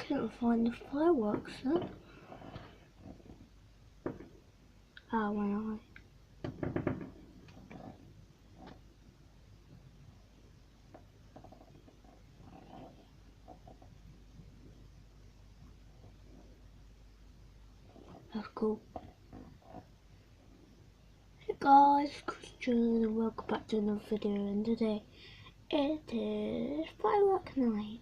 couldn't find the fireworks then. Ah, why not? That's cool. Hey guys, Christian and welcome back to another video, and today it is firework night.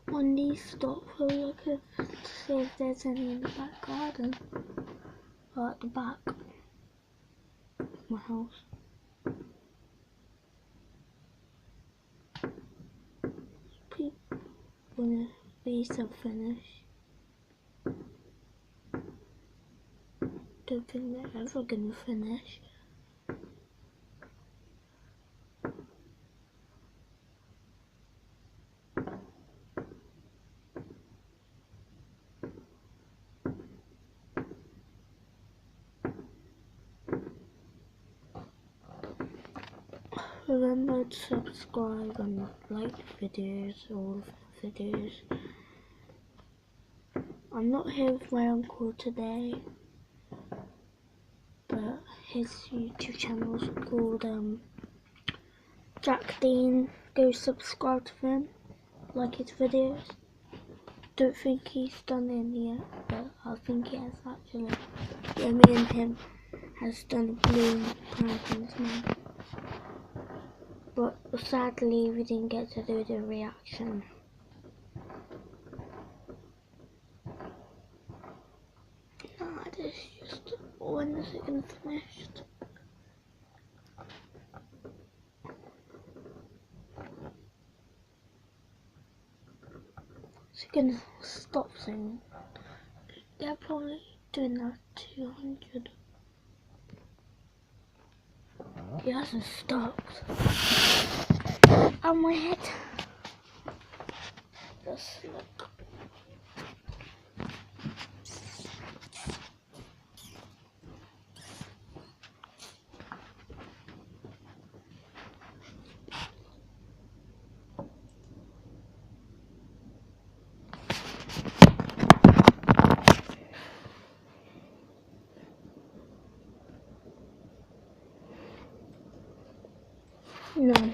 When these stop, we'll look to see if there's any in the back garden, or at the back of my house. People wanna be so finished. Don't think they're ever gonna finish. Remember to subscribe and like the videos, all of the videos. I'm not here with my uncle today, but his YouTube channel is called Jack Dean. Go subscribe to him, like his videos. Don't think he's done any yet, but I think he has actually. Yeah, me and him has done a balloon prank now. But sadly we didn't get to do the reaction. Nah, this is just, when is it gonna finish? Is it gonna stop soon? They're probably doing that 200 He hasn't stopped. On my head. Just look. No.